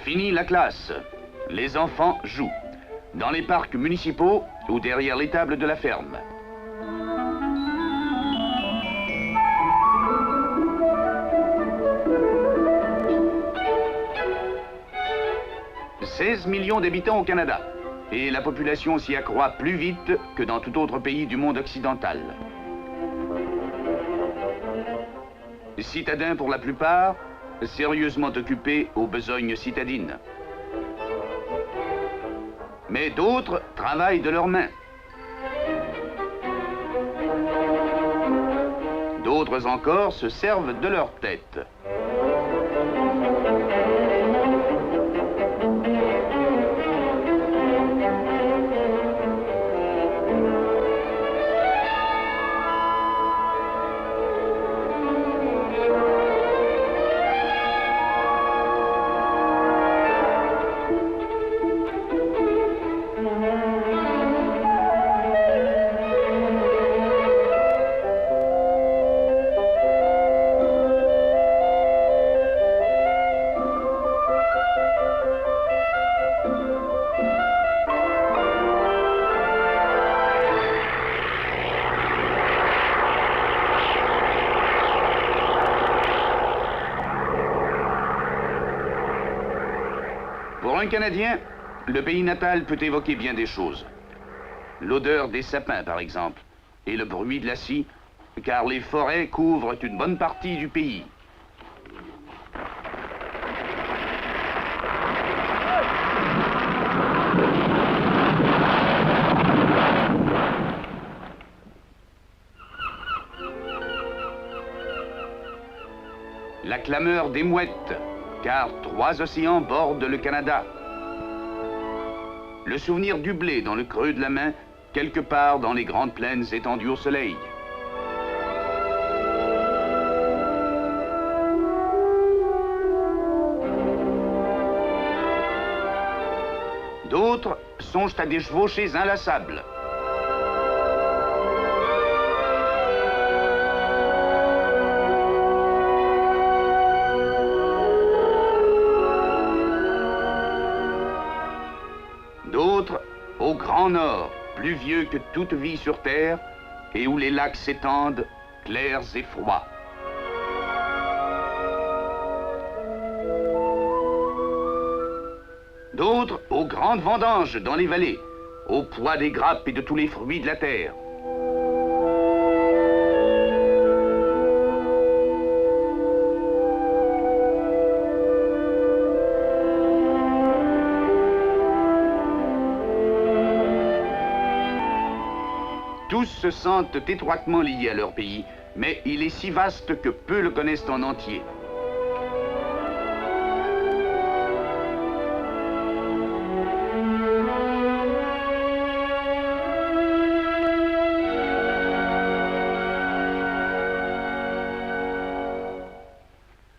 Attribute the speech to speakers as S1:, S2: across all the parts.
S1: Fini la classe. Les enfants jouent. Dans les parcs municipaux ou derrière l'étable de la ferme. « 16 millions d'habitants au Canada. Et la population s'y accroît plus vite que dans tout autre pays du monde occidental. Citadins pour la plupart, sérieusement occupés aux besognes citadines. Mais d'autres travaillent de leurs mains. D'autres encore se servent de leur tête. Pour un Canadien, le pays natal peut évoquer bien des choses. L'odeur des sapins, par exemple, et le bruit de la scie, car les forêts couvrent une bonne partie du pays. La clameur des mouettes, car 3 océans bordent le Canada. Le souvenir du blé dans le creux de la main, quelque part dans les grandes plaines étendues au soleil. D'autres songent à des chevauchées inlassables. D'autres au grand nord, plus vieux que toute vie sur Terre, et où les lacs s'étendent, clairs et froids. D'autres aux grandes vendanges dans les vallées, au poids des grappes et de tous les fruits de la terre. Tous se sentent étroitement liés à leur pays, mais il est si vaste que peu le connaissent en entier.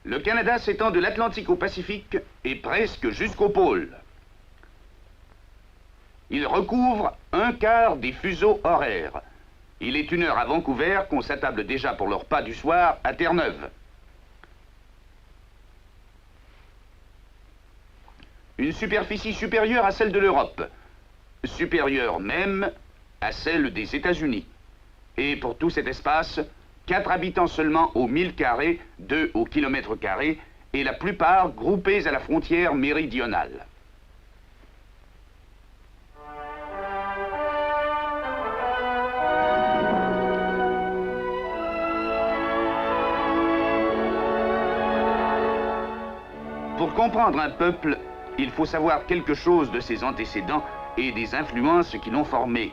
S1: Le Canada s'étend de l'Atlantique au Pacifique et presque jusqu'au pôle. Il recouvre un quart des fuseaux horaires. Il est 1 heure à Vancouver qu'on s'attable déjà pour le repas du soir à Terre-Neuve. Une superficie supérieure à celle de l'Europe, supérieure même à celle des États-Unis. Et pour tout cet espace, 4 habitants seulement au 1000 carrés, 2 au kilomètre carré, et la plupart groupés à la frontière méridionale. Pour comprendre un peuple, il faut savoir quelque chose de ses antécédents et des influences qui l'ont formé.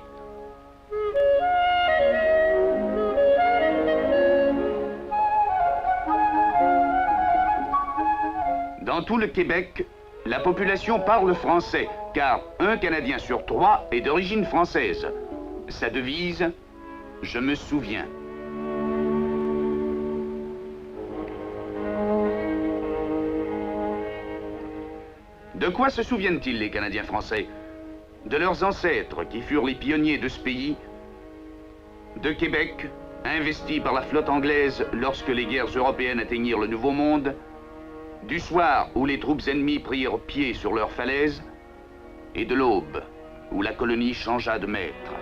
S1: Dans tout le Québec, la population parle français, car 1 Canadien sur 3 est d'origine française. Sa devise, « Je me souviens ». De quoi se souviennent-ils, les Canadiens français? De leurs ancêtres qui furent les pionniers de ce pays, de Québec, investi par la flotte anglaise lorsque les guerres européennes atteignirent le Nouveau Monde, Du soir où les troupes ennemies prirent pied sur leurs falaises, et de l'aube où la colonie changea de maître.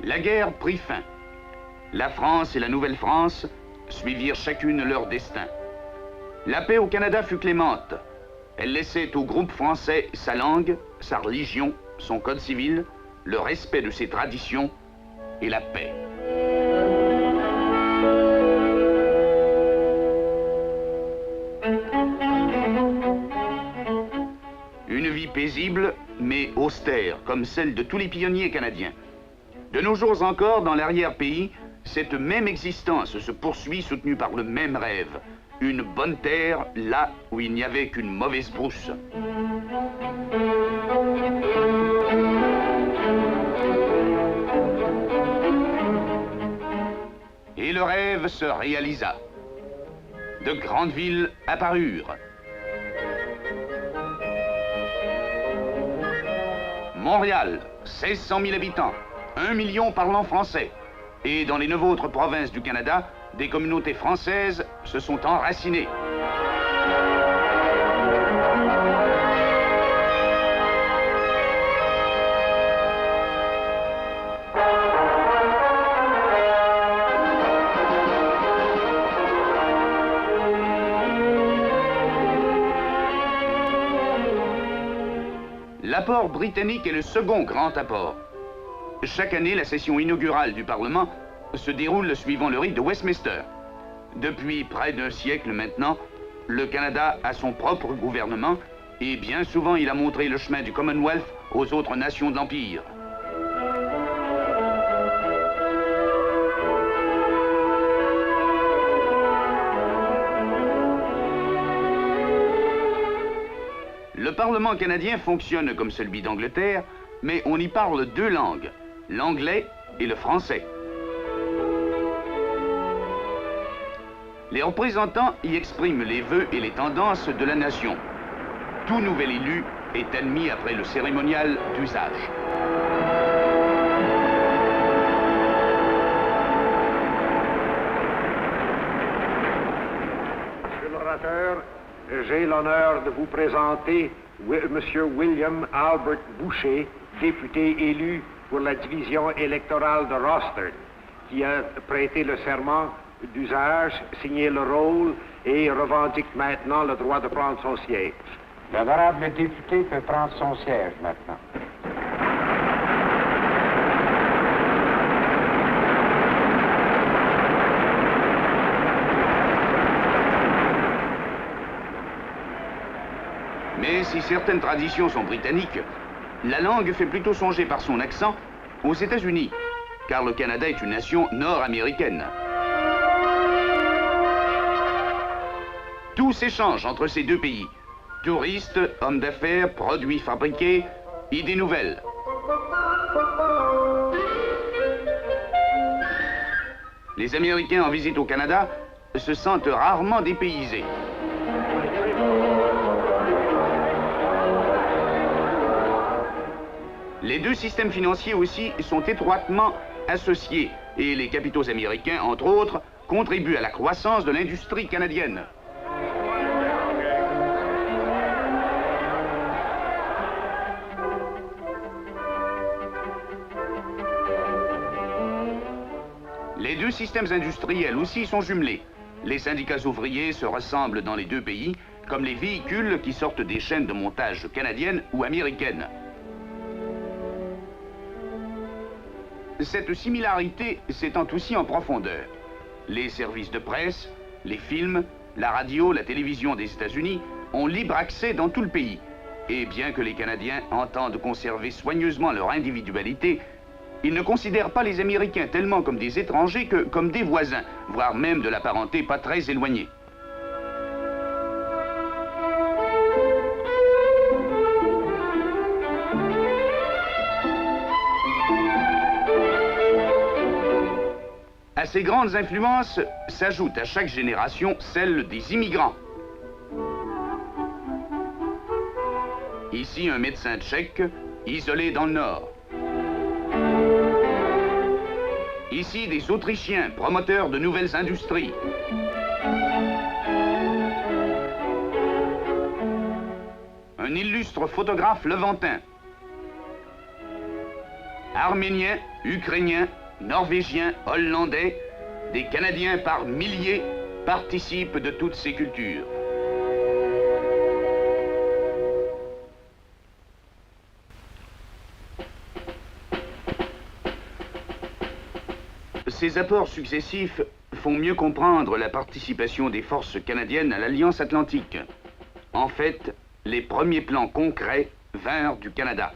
S1: La guerre prit fin. La France et la Nouvelle-France suivirent chacune leur destin. La paix au Canada fut clémente. Elle laissait au groupe français sa langue, sa religion, son code civil, le respect de ses traditions et la paix. Une vie paisible, mais austère, comme celle de tous les pionniers canadiens. De nos jours encore, dans l'arrière-pays, cette même existence se poursuit soutenue par le même rêve. Une bonne terre, là où il n'y avait qu'une mauvaise brousse. Et le rêve se réalisa. De grandes villes apparurent. Montréal, 1600 000 habitants. 1 million parlant français. Et dans les 9 autres provinces du Canada, des communautés françaises se sont enracinées. L'apport britannique est le second grand apport. Chaque année, la session inaugurale du Parlement se déroule suivant le rite de Westminster. Depuis près d'un siècle maintenant, le Canada a son propre gouvernement et bien souvent il a montré le chemin du Commonwealth aux autres nations de l'Empire. Le Parlement canadien fonctionne comme celui d'Angleterre, mais on y parle deux langues, l'anglais et le français. Les représentants y expriment les vœux et les tendances de la nation. Tout nouvel élu est admis après le cérémonial d'usage.
S2: Monsieur l'orateur, j'ai l'honneur de vous présenter Monsieur William Albert Boucher, député élu pour la division électorale de Rosterd, qui a prêté le serment d'usage, signé le rôle et revendique maintenant le droit de prendre son siège.
S3: L'honorable député peut prendre son siège maintenant.
S1: Mais si certaines traditions sont britanniques, la langue fait plutôt songer par son accent aux États-Unis, car le Canada est une nation nord-américaine. Tout s'échange entre ces deux pays. Touristes, hommes d'affaires, produits fabriqués, idées nouvelles. Les Américains en visite au Canada se sentent rarement dépaysés. Les deux systèmes financiers aussi sont étroitement associés et les capitaux américains, entre autres, contribuent à la croissance de l'industrie canadienne. Les deux systèmes industriels aussi sont jumelés. Les syndicats ouvriers se ressemblent dans les deux pays, comme les véhicules qui sortent des chaînes de montage canadiennes ou américaines. Cette similarité s'étend aussi en profondeur. Les services de presse, les films, la radio, la télévision des États-Unis ont libre accès dans tout le pays. Et bien que les Canadiens entendent conserver soigneusement leur individualité, ils ne considèrent pas les Américains tellement comme des étrangers que comme des voisins, voire même de la parenté pas très éloignée. À ces grandes influences s'ajoute à chaque génération celle des immigrants. Ici, un médecin tchèque, isolé dans le Nord. Ici, des Autrichiens, promoteurs de nouvelles industries. Un illustre photographe levantin. Arméniens, Ukrainiens, Norvégiens, Hollandais, des Canadiens par milliers participent de toutes ces cultures. Ces apports successifs font mieux comprendre la participation des forces canadiennes à l'Alliance Atlantique. En fait, les premiers plans concrets vinrent du Canada.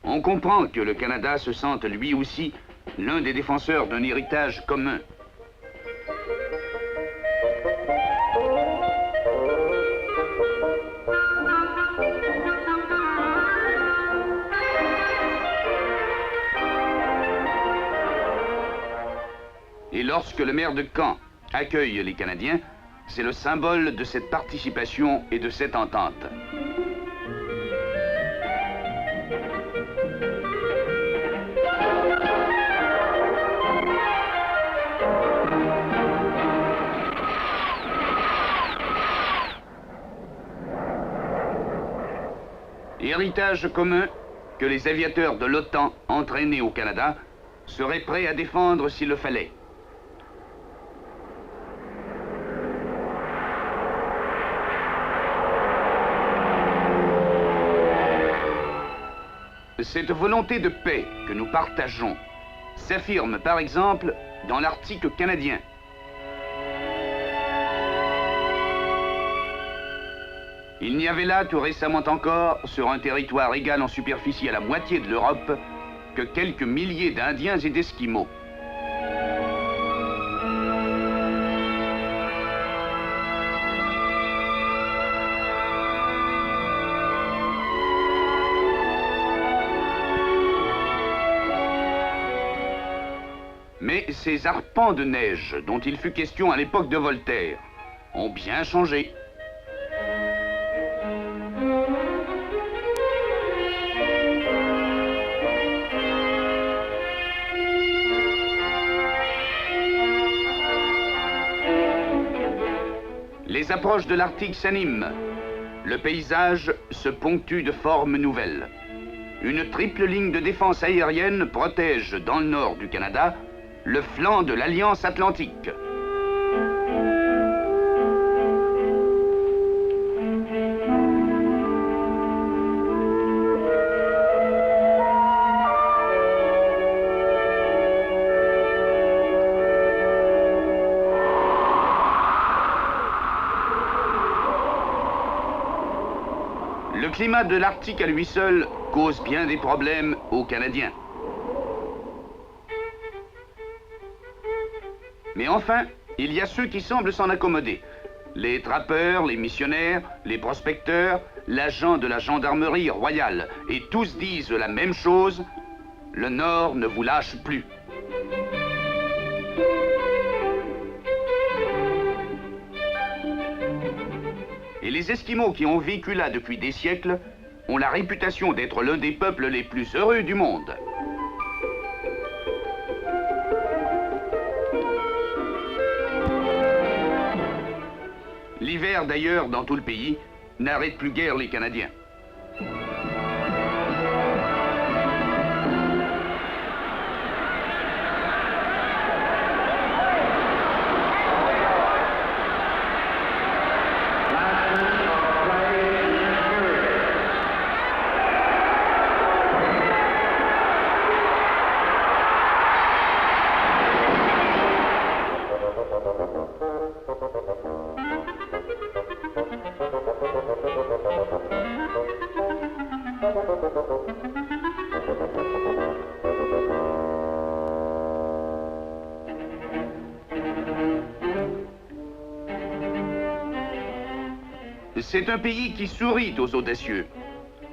S1: On comprend que le Canada se sente lui aussi l'un des défenseurs d'un héritage commun. Et lorsque le maire de Caen accueille les Canadiens, c'est le symbole de cette participation et de cette entente. Héritage commun que les aviateurs de l'OTAN entraînés au Canada seraient prêts à défendre s'il le fallait. Cette volonté de paix que nous partageons s'affirme par exemple dans l'Arctique canadien. Il n'y avait là tout récemment encore, sur un territoire égal en superficie à la moitié de l'Europe, que quelques milliers d'Indiens et d'Esquimaux. Mais ces arpents de neige dont il fut question à l'époque de Voltaire ont bien changé. Les approches de l'Arctique s'animent. Le paysage se ponctue de formes nouvelles. Une triple ligne de défense aérienne protège, dans le nord du Canada, le flanc de l'Alliance Atlantique. Le climat de l'Arctique à lui seul cause bien des problèmes aux Canadiens. Mais enfin, il y a ceux qui semblent s'en accommoder. Les trappeurs, les missionnaires, les prospecteurs, l'agent de la gendarmerie royale. Et tous disent la même chose, le Nord ne vous lâche plus. Et les Esquimaux qui ont vécu là depuis des siècles ont la réputation d'être l'un des peuples les plus heureux du monde. L'hiver, d'ailleurs, dans tout le pays, n'arrête plus guère les Canadiens. C'est un pays qui sourit aux audacieux.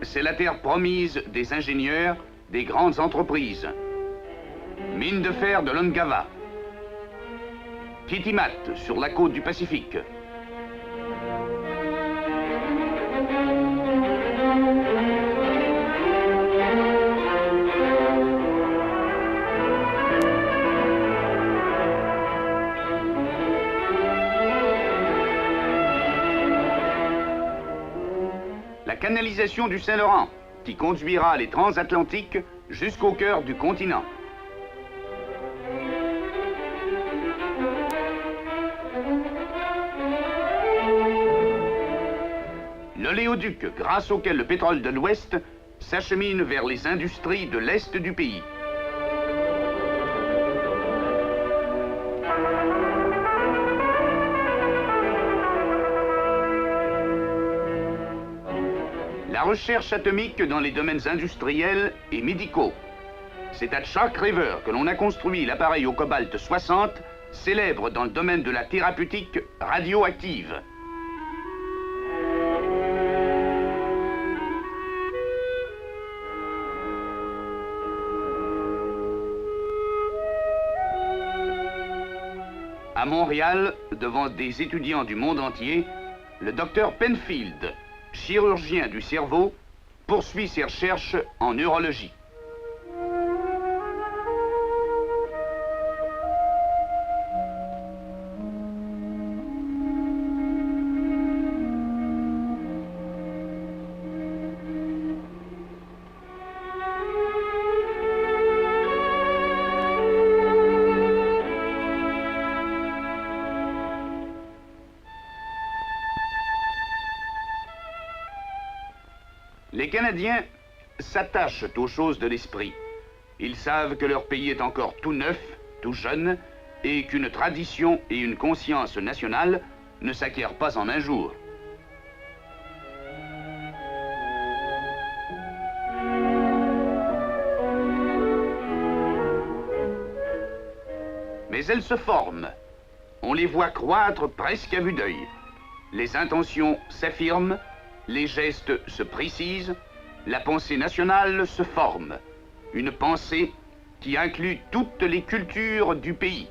S1: C'est la terre promise des ingénieurs des grandes entreprises. Mine de fer de l'Ongava. Kitimat sur la côte du Pacifique. La canalisation du Saint-Laurent, qui conduira les transatlantiques jusqu'au cœur du continent. L'oléoduc, grâce auquel le pétrole de l'Ouest s'achemine vers les industries de l'Est du pays. La recherche atomique dans les domaines industriels et médicaux. C'est à Chalk River que l'on a construit l'appareil au cobalt 60, célèbre dans le domaine de la thérapeutique radioactive. À Montréal, devant des étudiants du monde entier, le docteur Penfield, chirurgien du cerveau, poursuit ses recherches en neurologie. Les Canadiens s'attachent aux choses de l'esprit. Ils savent que leur pays est encore tout neuf, tout jeune, et qu'une tradition et une conscience nationale ne s'acquièrent pas en un jour. Mais elles se forment. On les voit croître presque à vue d'œil. Les intentions s'affirment, les gestes se précisent, la pensée nationale se forme. Une pensée qui inclut toutes les cultures du pays.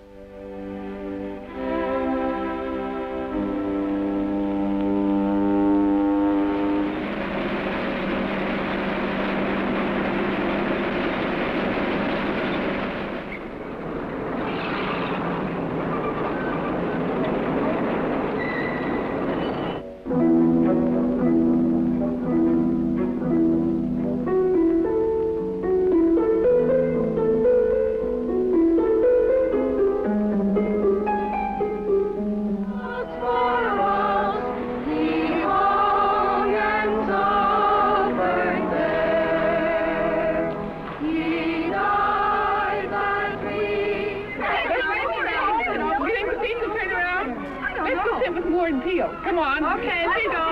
S4: Come on. Okay, there you go.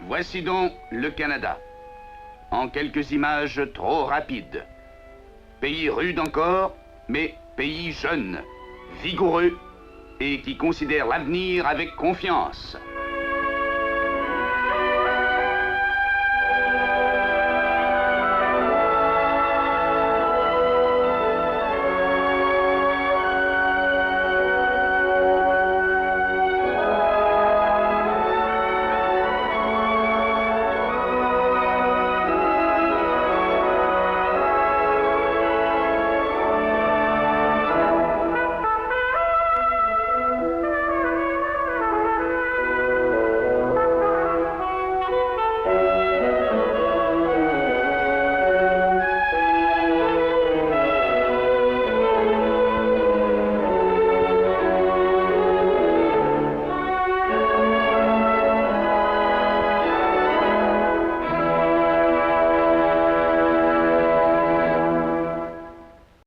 S1: Voici donc le Canada, en quelques images trop rapides. Pays rude encore, mais pays jeune, vigoureux et qui considère l'avenir avec confiance.